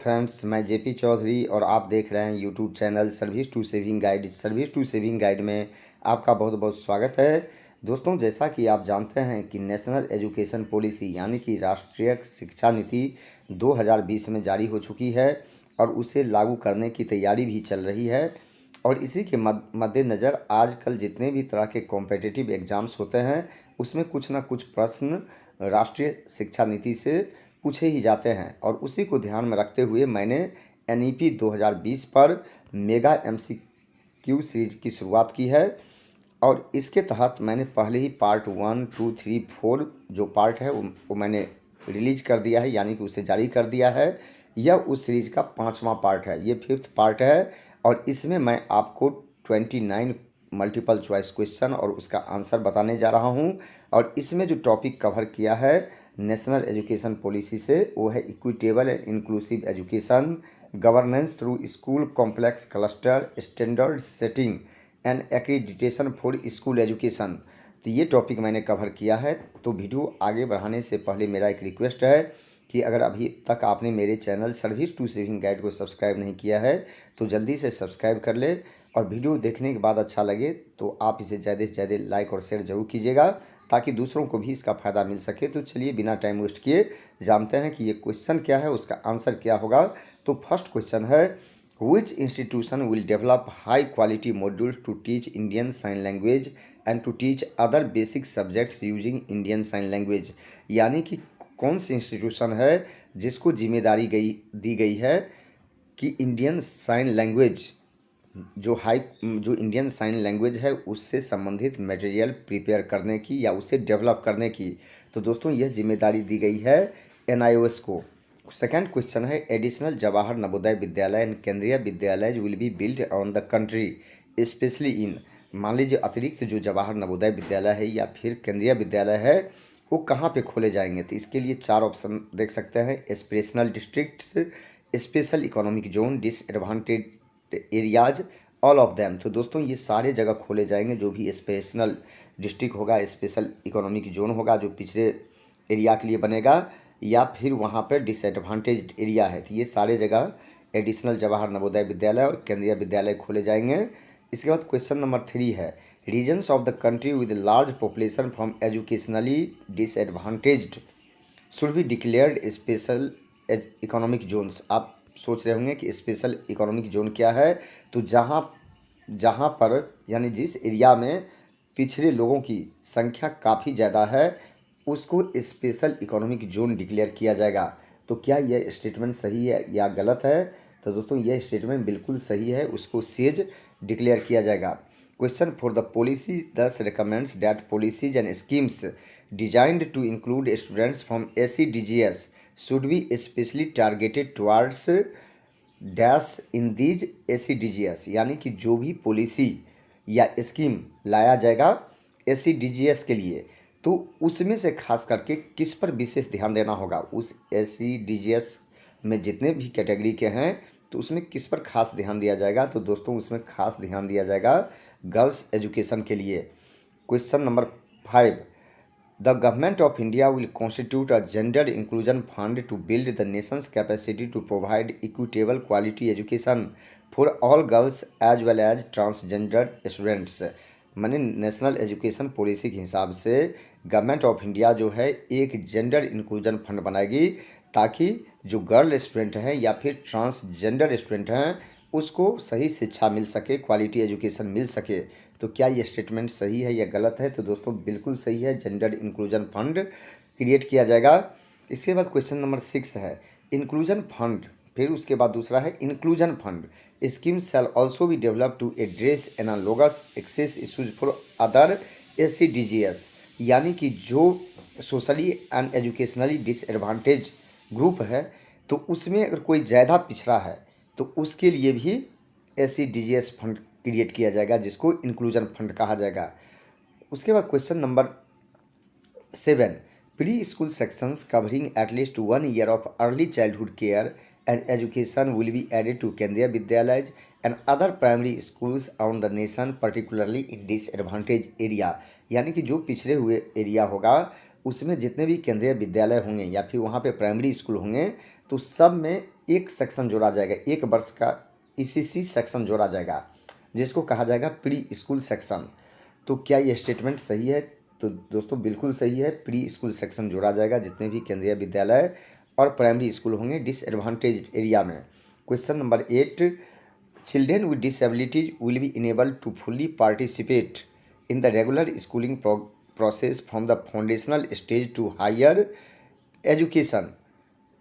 Friends, मैं JP Chaudhary और आप देख रहे हैं YouTube channel service to saving guide. Service to saving guide में आपका बहुत बहुत स्वागत है। दोस्तों, जैसा कि आप जानते हैं कि नेशनल एजुकेशन पॉलिसी यानी कि राष्ट्रीय शिक्षा नीति 2020 में जारी हो चुकी है और उसे लागू करने की तैयारी भी चल रही है। और इसी के मद्देनज़र आजकल जितने भी तरह के कॉम्पिटिटिव एग्ज़ाम्स होते हैं उसमें कुछ ना कुछ प्रश्न राष्ट्रीय शिक्षा नीति से पूछे ही जाते हैं। और उसी को ध्यान में रखते हुए मैंने एनईपी 2020 पर मेगा एमसीक्यू सीरीज की शुरुआत की है। और इसके तहत मैंने पहले ही पार्ट 1, 2, 3, 4 जो पार्ट है वो मैंने रिलीज कर दिया है, यानी कि उसे जारी कर दिया है। यह उस सीरीज का 5वां पार्ट है, ये 5th पार्ट है। और इसमें मैं आपको 29 मल्टीपल चॉइस क्वेश्चन और उसका आंसर बताने जा रहा हूं। और इसमें जो टॉपिक कवर किया है नेशनल एजुकेशन पॉलिसी से, वो है equitable and inclusive education, governance through school complex cluster, standard setting and accreditation for school education. तो ये टॉपिक मैंने कवर किया है। तो वीडियो आगे बढ़ाने से पहले मेरा एक रिक्वेस्ट है कि अगर अभी तक आपने मेरे channel service to saving guide को सब्सक्राइब नहीं किया है तो जल्दी से सब्सक्राइब कर ले। और वीडियो देखने के बाद अच्छा लगे तो आप इसे ज़्यादा से ज़्यादा लाइक और शेयर ज़रूर कीजिएगा ताकि दूसरों को भी इसका फ़ायदा मिल सके। तो चलिए बिना टाइम वेस्ट किए जानते हैं कि ये क्वेश्चन क्या है, उसका आंसर क्या होगा। तो फर्स्ट क्वेश्चन है, which institution will develop high quality modules to teach Indian sign language and to teach other basic subjects using Indian sign language. यानी कि कौन सी इंस्टीट्यूशन है जिसको जिम्मेदारी दी गई है कि इंडियन साइन लैंग्वेज जो इंडियन साइन लैंग्वेज है उससे संबंधित मटेरियल प्रिपेयर करने की या उसे डेवलप करने की। तो दोस्तों, यह जिम्मेदारी दी गई है एनआईओएस को। सेकंड क्वेश्चन है, एडिशनल जवाहर नवोदय विद्यालय एंड केंद्रीय विद्यालय will be build around the country specially in. मान लीजिए अतिरिक्त जो जवाहर नवोदय विद्यालय है या फिर केंद्रीय विद्यालय है वो कहाँ पे खोले जाएंगे। तो इसके लिए 4 ऑप्शन देख सकते हैं, aspirational districts, special economic zone, disadvantage areas, all of them. तो दोस्तों, ये सारे जगह खोले जाएंगे। जो भी स्पेशल डिस्ट्रिक्ट होगा, स्पेशल इकोनॉमिक जोन होगा जो पिछड़े एरिया के लिए बनेगा, या फिर वहाँ पर डिसएडवांटेज एरिया है, तो ये सारे जगह एडिशनल जवाहर नवोदय विद्यालय और केंद्रीय विद्यालय खोले जाएंगे। इसके बाद क्वेश्चन नंबर 3 है, regions of the country with large population from educationally disadvantaged should be declared special economic zones. आप सोच रहे होंगे कि स्पेशल इकोनॉमिक जोन क्या है। तो जहाँ जहाँ पर यानी जिस एरिया में पिछड़े लोगों की संख्या काफ़ी ज़्यादा है उसको स्पेशल इकोनॉमिक जोन डिक्लेयर किया जाएगा। तो क्या यह स्टेटमेंट सही है या गलत है? तो दोस्तों, यह स्टेटमेंट बिल्कुल सही है, उसको सेज डिक्लेयर किया जाएगा। Question for the policy thus recommends that policies and schemes designed to include students from SEDGs should be specially targeted towards dash in these SEDGs. यानी कि जो भी पॉलिसी या स्कीम लाया जाएगा एससीडीजीएस के लिए तो उसमें से खास करके किस पर विशेष ध्यान देना होगा। उस एससीडीजीएस में जितने भी कैटेगरी के हैं तो उसमें किस पर खास ध्यान दिया जाएगा। तो दोस्तों, उसमें खास ध्यान दिया जाएगा गर्ल्स एजुकेशन के लिए। Question number 5, the government of India will constitute a gender inclusion fund to build the nations capacity to provide equitable quality education for all girls as well as transgender students. मैंने national education policy के हिसाब से government of India जो है एक gender inclusion fund बनाएगी ताकि जो गर्ल स्टूडेंट हैं या फिर ट्रांसजेंडर स्टूडेंट हैं उसको सही शिक्षा मिल सके, क्वालिटी एजुकेशन मिल सके। तो क्या ये स्टेटमेंट सही है या गलत है? तो दोस्तों, बिल्कुल सही है, जेंडर इंक्लूजन फंड क्रिएट किया जाएगा। इसके बाद क्वेश्चन नंबर 6 है, इंक्लूजन फंड, फिर उसके बाद दूसरा है inclusion fund scheme shall also be develop to address analogous access issues for other SEDGs. यानी कि जो socially and educationally disadvantage group है तो उसमें अगर कोई ज़्यादा पिछड़ा है तो उसके लिए भी एससीडीजीएस फंड क्रिएट किया जाएगा जिसको इंक्लूजन फंड कहा जाएगा। उसके बाद question number 7, pre school sections covering at least 1 year of early childhood care and education will be added to Kendriya Vidyalaya and other primary schools around the nation particularly in disadvantage area. यानी कि जो पिछड़े हुए area होगा उसमें जितने भी केंद्रीय विद्यालय होंगे या फिर वहाँ पे प्राइमरी स्कूल होंगे तो सब में एक सेक्शन जोड़ा जाएगा, 1 वर्ष का ईसीसी सेक्शन जोड़ा जाएगा, जिसको कहा जाएगा प्री स्कूल सेक्शन। तो क्या ये स्टेटमेंट सही है? तो दोस्तों बिल्कुल सही है, प्री स्कूल सेक्शन जोड़ा जाएगा जितने भी केंद्रीय विद्यालय और प्राइमरी स्कूल होंगे डिसएडवांटेज एरिया में। Question number 8, children with disabilities will be enable to fully participate in the regular schooling process from the foundational stage to higher education,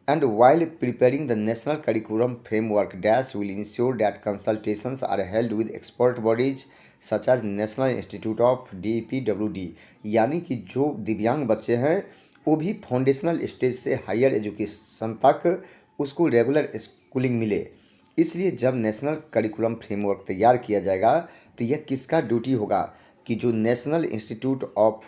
and while preparing the national curriculum framework dash will ensure that consultations are held with expert bodies such as National Institute of DPWD। यानी कि जो दिव्यांग बच्चे हैं वो भी foundational stage से higher education तक उसको रेगुलर स्कूलिंग मिले। इसलिए जब नेशनल करिकुलम फ्रेमवर्क तैयार किया जाएगा तो यह किसका ड्यूटी होगा कि जो नेशनल इंस्टीट्यूट ऑफ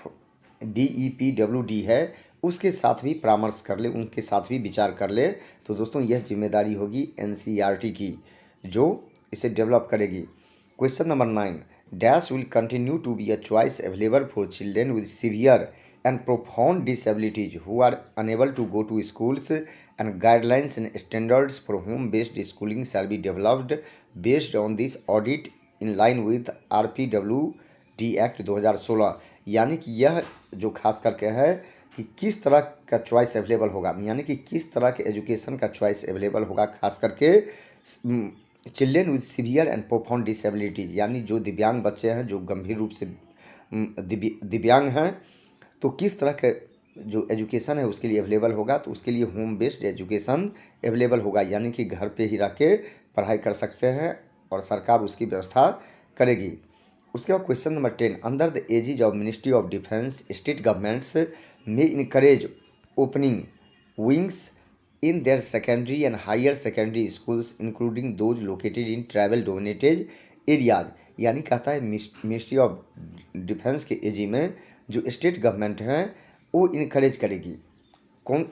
DEPWD है उसके साथ भी परामर्श कर ले, उनके साथ भी विचार कर ले। तो दोस्तों यह जिम्मेदारी होगी NCERT की जो इसे डेवलप करेगी। Question number 9, dash will continue to be a choice available for children with severe and profound disabilities who are unable to go to schools, and guidelines and standards for home-based schooling shall be developed based on this audit in line with RPWD Act 2016। यानी कि यह जो खास करके है कि किस तरह का चॉइस अवेलेबल होगा, यानी कि किस तरह के एजुकेशन का चॉइस अवेलेबल होगा, खास करके children with severe and profound disabilities, यानी जो दिव्यांग बच्चे हैं, जो गंभीर रूप से दिव्यांग हैं, तो किस तरह के जो एजुकेशन है उसके लिए अवेलेबल होगा। तो उसके लिए होम बेस्ड एजुकेशन अवेलेबल होगा, यानी कि घर पे ही रह के पढ़ाई कर सकते हैं और सरकार उसकी व्यवस्था करेगी। उसके बाद question number 10, under the edges of ministry of defence state governments may encourage opening wings in their secondary and higher secondary schools including those located in tribal dominated areas। यानी कहता है मिनिस्ट्री ऑफ डिफेंस के एजी में जो state government हैं वो encourage करेगी कौन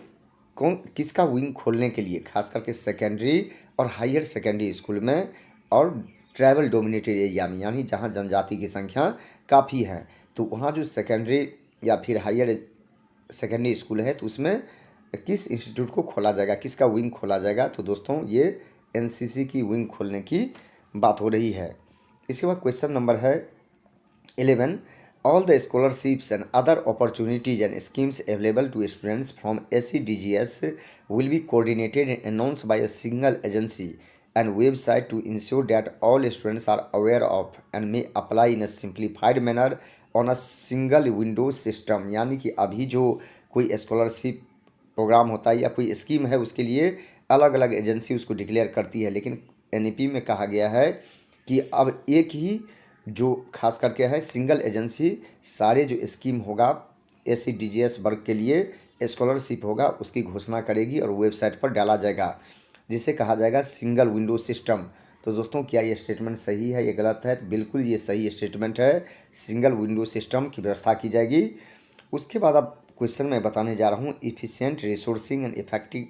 किसका विंग खोलने के लिए, खास करके सेकेंडरी और हायर सेकेंडरी स्कूल में और ट्राइबल डोमिनेटेड एरिया में, यानी जहाँ जनजाति की संख्या काफ़ी है। तो वहाँ जो सेकेंडरी या फिर हायर सेकेंडरी स्कूल है तो उसमें किस इंस्टीट्यूट को खोला जाएगा, किसका विंग खोला जाएगा। तो दोस्तों ये एनसीसी की विंग खोलने की बात हो रही है। इसके बाद क्वेश्चन नंबर है 11, all the scholarships and other opportunities and schemes available to students from SCDGS will be coordinated and announced by a single agency and website to ensure that all students are aware of and may apply in a simplified manner on a single window system। यानी कि अभी जो कोई scholarship programme होता है या कोई scheme है उसके लिए अलग अलग एजेंसी उसको डिक्लेयर करती है, लेकिन NEP में कहा गया है कि अब एक ही जो खास करके है सिंगल एजेंसी सारे जो स्कीम होगा SCDGS वर्ग के लिए स्कॉलरशिप होगा उसकी घोषणा करेगी और वेबसाइट पर डाला जाएगा, जिसे कहा जाएगा सिंगल विंडो सिस्टम। तो दोस्तों क्या ये स्टेटमेंट सही है, ये गलत है? तो बिल्कुल ये सही स्टेटमेंट है, सिंगल विंडो सिस्टम की व्यवस्था की जाएगी। उसके बाद अब क्वेश्चन मैं बताने जा रहा हूँ, efficient resourcing and effective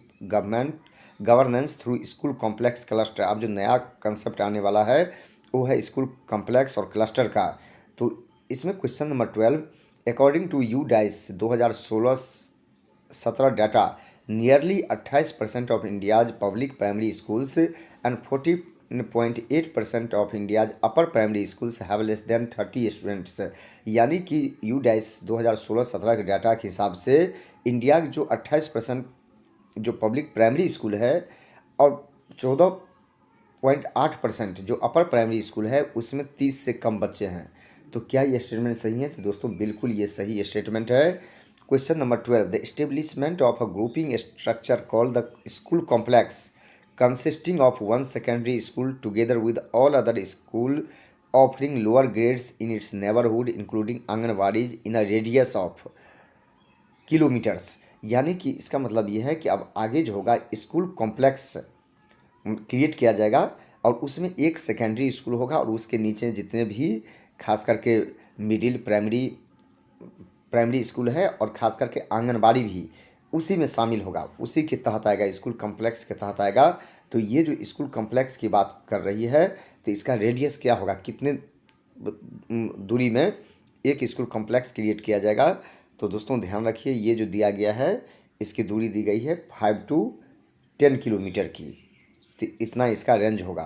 governance through school complex cluster. अब जो नया कंसेप्ट आने वाला है वो है स्कूल कॉम्प्लेक्स और क्लस्टर का। तो इसमें question number 12, according to UDICE 2016-17 data, nearly 28% of India's public primary schools and 40.8% of India's upper primary schools have less than 30 students. यानी कि UDICE 2016-17 के डाटा के हिसाब से इंडिया के जो 28% जो पब्लिक प्राइमरी स्कूल है और 14.8% जो अपर प्राइमरी स्कूल है उसमें 30 से कम बच्चे हैं। तो क्या ये स्टेटमेंट सही है? तो दोस्तों बिल्कुल ये सही स्टेटमेंट है। Question number 12, the establishment of a grouping structure called the school complex consisting of one secondary school together with all other school offering lower grades in its neighborhood including anganwadis in a radius of kilometres. यानी कि इसका मतलब ये है कि अब आगे जो होगा स्कूल कॉम्प्लेक्स क्रिएट किया जाएगा और उसमें एक सेकेंडरी स्कूल होगा और उसके नीचे जितने भी खास करके मिडिल प्राइमरी स्कूल है और ख़ास करके आंगनबाड़ी भी उसी में शामिल होगा, उसी के तहत आएगा, स्कूल कॉम्प्लेक्स के तहत आएगा। तो ये जो स्कूल कॉम्प्लेक्स की बात कर रही है तो इसका रेडियस क्या होगा, कितने दूरी में एक स्कूल कॉम्प्लेक्स क्रिएट किया जाएगा। तो दोस्तों ध्यान रखिए ये जो दिया गया है इसकी दूरी दी गई है 5 to 10 किलोमीटर की। तो इतना इसका रेंज होगा।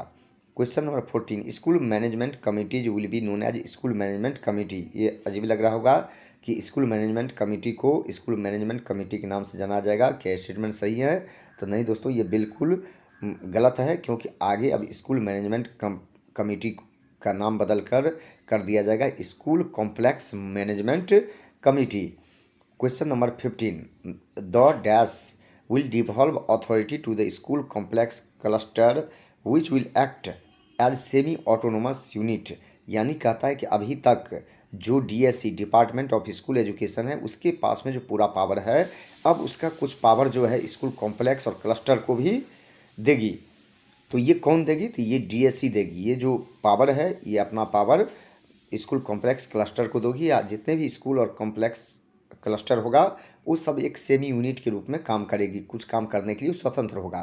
Question number 14, school management committees will be known as school management committee. ये अजीब लग रहा होगा कि स्कूल मैनेजमेंट कमेटी को स्कूल मैनेजमेंट कमेटी के नाम से जाना जाएगा। क्या स्टेटमेंट सही है? तो नहीं दोस्तों, ये बिल्कुल गलत है, क्योंकि आगे अब स्कूल मैनेजमेंट कमेटी का नाम बदल कर दिया जाएगा school complex management committee. Question number 15, the dash will devolve authority to the school complex cluster which will act as semi autonomous unit. यानी कहता है कि अभी तक जो DSC department of school education है उसके पास में जो पूरा पावर है, अब उसका कुछ पावर जो है स्कूल कॉम्प्लेक्स और क्लस्टर को भी देगी। तो ये कौन देगी? तो ये डीएससी देगी। ये जो पावर है ये अपना पावर स्कूल कॉम्प्लेक्स क्लस्टर को दोगी, या जितने भी स्कूल और कॉम्प्लेक्स क्लस्टर होगा वो सब एक सेमी यूनिट के रूप में काम करेगी, कुछ काम करने के लिए स्वतंत्र होगा।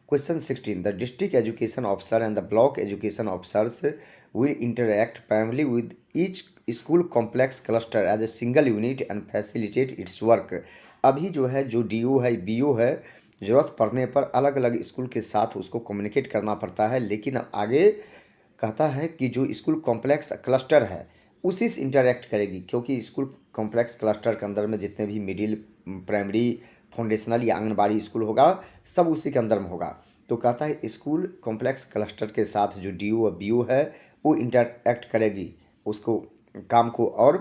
Question 16, the district education officer and the block education officers will interact primarily with each school complex cluster as a single unit and facilitate its work. अभी जो है जो डीओ है बीओ है, ज़रूरत पड़ने पर अलग अलग स्कूल के साथ उसको कम्युनिकेट करना पड़ता है, लेकिन आगे कहता है कि जो स्कूल कॉम्प्लेक्स क्लस्टर है उसी से इंटरेक्ट करेगी, क्योंकि स्कूल कॉम्प्लेक्स क्लस्टर के अंदर में जितने भी मिडिल, प्राइमरी, फाउंडेशनल या आंगनबाड़ी स्कूल होगा सब उसी के अंदर में होगा। तो कहता है स्कूल कॉम्प्लेक्स क्लस्टर के साथ जो डीओ और बीओ है वो इंटरेक्ट करेगी, उसको काम को और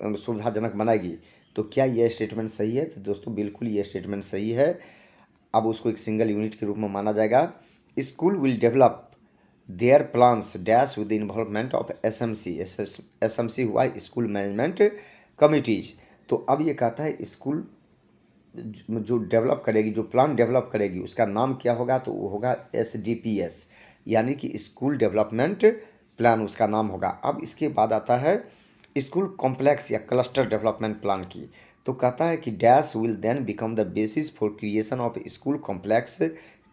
सुविधाजनक बनाएगी। तो क्या यह स्टेटमेंट सही है? तो दोस्तों बिल्कुल ये स्टेटमेंट सही है। अब उसको एक सिंगल यूनिट के रूप में माना जाएगा। School will develop their plans dash with the involvement of SMC. SMC हुआ स्कूल मैनेजमेंट कमिटीज। तो अब ये कहता है स्कूल जो डेवलप करेगी, जो प्लान डेवलप करेगी उसका नाम क्या होगा? तो वो होगा एसडीपीएस, यानी कि स्कूल डेवलपमेंट प्लान उसका नाम होगा। अब इसके बाद आता है स्कूल कॉम्प्लेक्स या क्लस्टर डेवलपमेंट प्लान की। तो कहता है कि dash will then become the basis for creation of school complex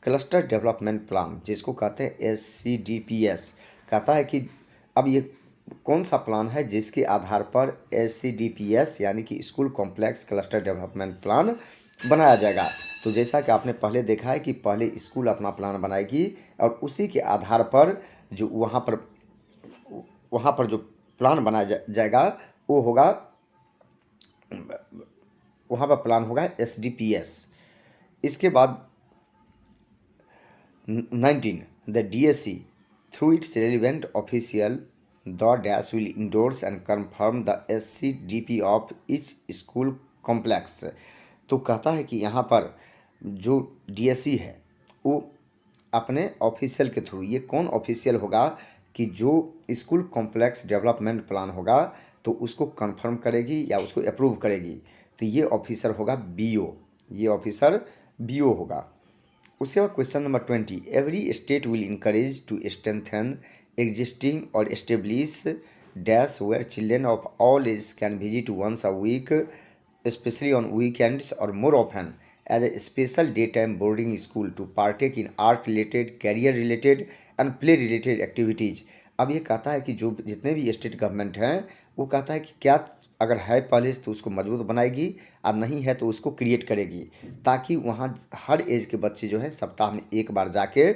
cluster development plan, जिसको कहते हैं एससीडीपीएस। कहता है कि अब ये कौन सा प्लान है जिसके आधार पर एससीडीपीएस यानी कि school complex cluster development plan बनाया जाएगा। तो जैसा कि आपने पहले देखा है कि पहले स्कूल अपना प्लान बनाएगी और उसी के आधार पर जो वहाँ पर जो प्लान बनाया जाएगा वो होगा, वहाँ पर प्लान होगा एसडीपीएस। इसके बाद 19, the DSC through its relevant official the dash will endorse and confirm the SCDP of each school complex. तो कहता है कि यहाँ पर जो डीएससी है वो अपने ऑफिशियल के थ्रू, ये कौन ऑफिशियल होगा कि जो स्कूल कॉम्प्लेक्स डेवलपमेंट प्लान होगा तो उसको कंफर्म करेगी या उसको अप्रूव करेगी। तो ये ऑफिसर होगा बीओ, ये ऑफिसर बीओ होगा। उसके बाद question number 20, every state will encourage to strengthen existing और establish dash where children of all age can visit once a week especially on weekends or more often as a special daytime boarding school to partake in art related, career related and play related activities। अब ये कहता है कि जो जितने भी state government हैं वो कहता है कि क्या अगर है पहले तो उसको मजबूत बनाएगी और नहीं है तो उसको क्रिएट करेगी, ताकि वहाँ हर एज के बच्चे जो है सप्ताह में एक बार जाके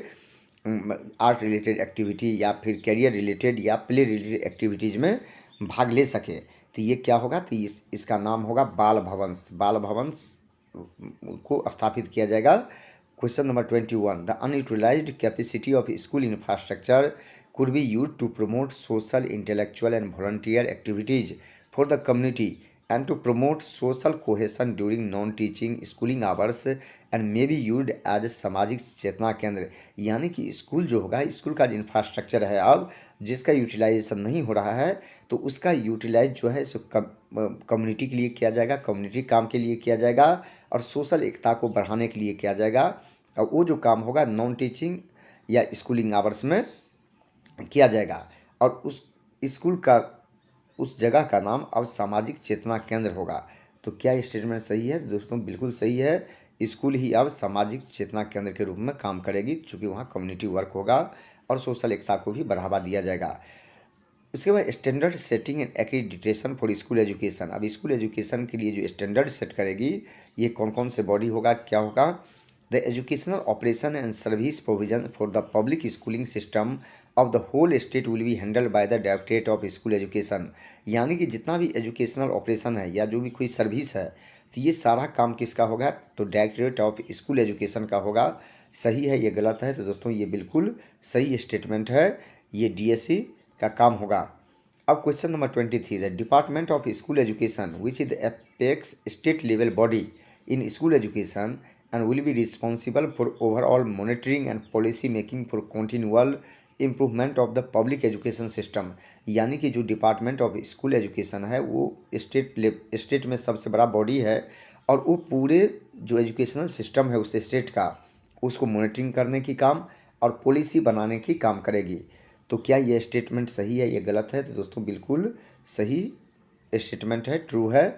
आर्ट रिलेटेड एक्टिविटी या फिर कैरियर रिलेटेड या प्ले रिलेटेड एक्टिविटीज़ में भाग ले सके। तो ये क्या होगा? तो इसका नाम होगा बाल भवंस। बाल भवंस को स्थापित किया जाएगा। Question number 21, the unutilised capacity of school infrastructure could be used to promote social, intellectual and volunteer activities for the community and to promote social cohesion during non-teaching schooling hours and may be used as सामाजिक चेतना केंद्र। यानी कि school जो होगा, school का जो infrastructure है अब जिसका यूटिलाइजेशन नहीं हो रहा है तो उसका यूटिलाइज जो है कम्युनिटी के लिए किया जाएगा, कम्युनिटी काम के लिए किया जाएगा और सोशल एकता को बढ़ाने के लिए किया जाएगा। और वो जो काम होगा नॉन टीचिंग या स्कूलिंग आवर्स में किया जाएगा और उस स्कूल का उस जगह का नाम अब सामाजिक चेतना केंद्र होगा। तो क्या ये स्टेटमेंट सही है? दोस्तों बिल्कुल सही है। स्कूल ही अब सामाजिक चेतना केंद्र के रूप में काम करेगी, क्योंकि वहाँ कम्युनिटी वर्क होगा और सोशल एकता को भी बढ़ावा दिया जाएगा। उसके बाद standard setting and accreditation for school education. अब स्कूल एजुकेशन के लिए जो स्टैंडर्ड सेट करेगी ये कौन कौन से बॉडी होगा, क्या होगा? The educational operation and service provision for the public schooling system of the whole state will be handled by the directorate of school education. यानी कि जितना भी एजुकेशनल ऑपरेशन है या जो भी कोई सर्विस है, तो ये सारा काम किसका होगा? तो डायरेक्टरेट ऑफ स्कूल एजुकेशन का होगा। सही है, ये गलत है? तो दोस्तों ये बिल्कुल सही स्टेटमेंट है, ये डीएससी का काम होगा। अब question number 23, the department of school education which is the apex state level body in school education and will be responsible for overall monitoring and policy making for continual improvement of the public education system। यानी कि जो department of school education है वो state में सबसे बड़ा body है और वो पूरे जो एजुकेशनल सिस्टम है उस स्टेट का उसको मॉनिटरिंग करने की काम और पॉलिसी बनाने की काम करेगी। तो क्या ये स्टेटमेंट सही है, ये गलत है? तो दोस्तों बिल्कुल सही स्टेटमेंट है, ट्रू है।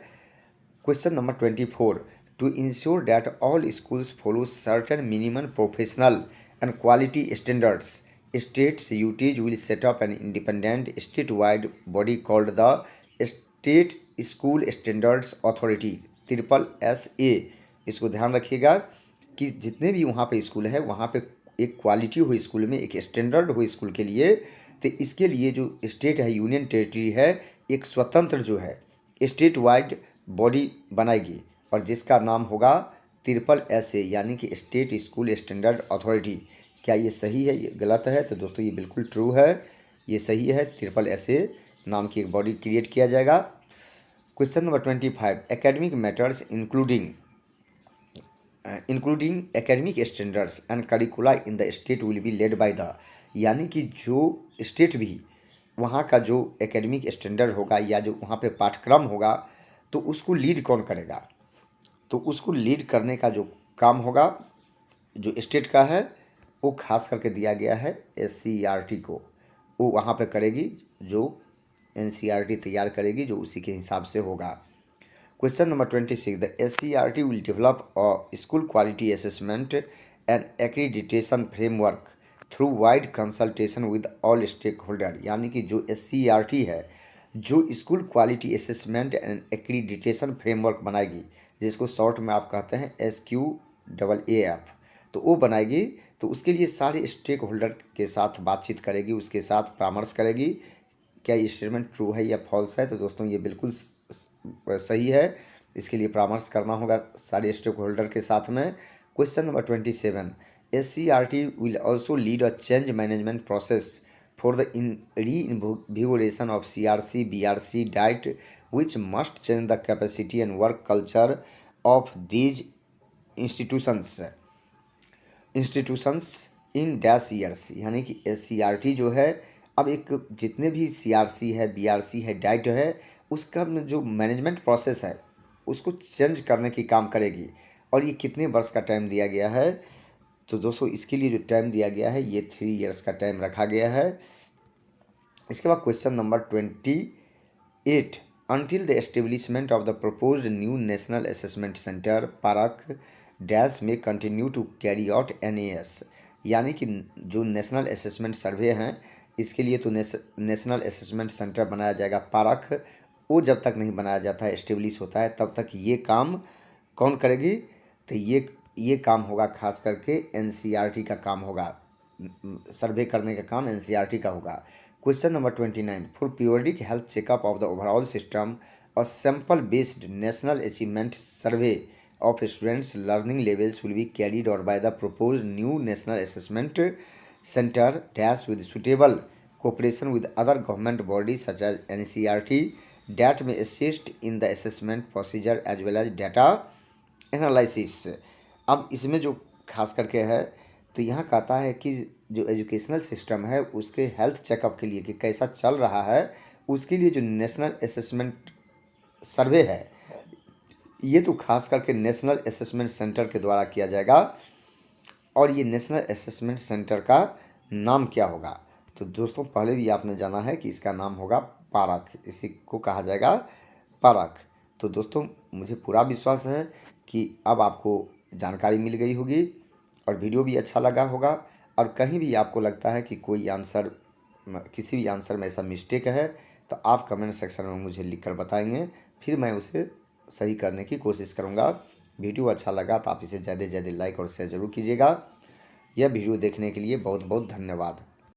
Question number 24, to ensure that all schools follow certain minimum professional and quality standards, states UTs will set up an independent statewide body called the State School Standards Authority SSSA। इसको ध्यान रखिएगा कि जितने भी वहाँ पे school है वहाँ पे एक क्वालिटी हो स्कूल में, एक स्टैंडर्ड हो स्कूल के लिए। तो इसके लिए जो स्टेट है, यूनियन टेरिटरी है, एक स्वतंत्र जो है स्टेट वाइड बॉडी बनाएगी और जिसका नाम होगा SSSA यानी कि स्टेट स्कूल स्टैंडर्ड अथॉरिटी। क्या ये सही है, ये गलत है? तो दोस्तों ये बिल्कुल ट्रू है, ये सही है। SSSA नाम की एक बॉडी क्रिएट किया जाएगा। Question number 25, academic matters including academic standards and करिकुला in the state will B led by the. यानी कि जो स्टेट भी वहाँ का जो एकेडमिक स्टैंडर्ड होगा या जो वहाँ पे पाठ्यक्रम होगा तो उसको लीड कौन करेगा? तो उसको लीड करने का जो काम होगा जो स्टेट का है वो खास करके दिया गया है SCERT को। वो वहाँ पे करेगी, जो NCERT तैयार करेगी, जो उसी के हिसाब से होगा। Question number 26, the SCERT will develop a school quality assessment and accreditation framework through wide consultation with all stakeholder. यानी कि जो SCERT है जो school quality assessment and accreditation framework बनाएगी, जिसको शॉर्ट में आप कहते हैं SQAAF, तो वो बनाएगी। तो उसके लिए सारे स्टेक होल्डर के साथ बातचीत करेगी, उसके साथ परामर्श करेगी। क्या ये स्टेटमेंट ट्रू है या फॉल्स है? तो दोस्तों ये बिल्कुल सही है, इसके लिए परामर्श करना होगा सारे स्टेक होल्डर के साथ में। Question number 27, SCERT will also lead a change management process for the reinvigoration of CRC, BRC, DIET, which must change the capacity and work culture of these institutions in dash years। यानी कि SCERT जो है अब एक जितने भी CRC है, BRC है, DIET है, उसका जो मैनेजमेंट प्रोसेस है उसको चेंज करने की काम करेगी। और ये कितने वर्ष का टाइम दिया गया है? तो दोस्तों इसके लिए जो टाइम दिया गया है ये 3 ईयर्स का टाइम रखा गया है। इसके बाद question number 28, until the establishment of the proposed new national assessment center park dash में continue to carry out NAS। यानी कि जो नेशनल असेसमेंट सर्वे हैं इसके लिए तो नेशनल असेसमेंट सेंटर बनाया जाएगा पारक। वो जब तक नहीं बनाया जाता है, एस्टेब्लिश होता है, तब तक ये काम कौन करेगी? तो ये काम होगा खास करके NCERT का काम होगा, सर्वे करने का काम NCERT का होगा। Question number 29, for periodic health check-up of the overall system और sample based national achievement survey of students learning levels will be carried out by the propose new national assessment centre dash with suitable cooperation with other government bodies such as NCERT that may assist in the assessment procedure as well as data analysis। अब इसमें जो खास करके है तो यहाँ कहता है कि जो एजुकेशनल सिस्टम है उसके हेल्थ चेकअप के लिए कि कैसा चल रहा है, उसके लिए जो नेशनल असेसमेंट सर्वे है ये तो खास करके नेशनल असेसमेंट सेंटर के द्वारा किया जाएगा। और ये नेशनल असेसमेंट सेंटर का नाम क्या होगा? तो दोस्तों पहले भी आपने जाना है कि इसका नाम होगा पारक, इसी को कहा जाएगा पारक। तो दोस्तों मुझे पूरा विश्वास है कि अब आपको जानकारी मिल गई होगी और वीडियो भी अच्छा लगा होगा। और कहीं भी आपको लगता है कि कोई आंसर, किसी भी आंसर में ऐसा मिस्टेक है तो आप कमेंट सेक्शन में मुझे लिखकर बताएंगे, फिर मैं उसे सही करने की कोशिश करूँगा। वीडियो अच्छा लगा तो आप इसे ज़्यादा से ज़्यादा लाइक और शेयर ज़रूर कीजिएगा। यह वीडियो देखने के लिए बहुत बहुत धन्यवाद।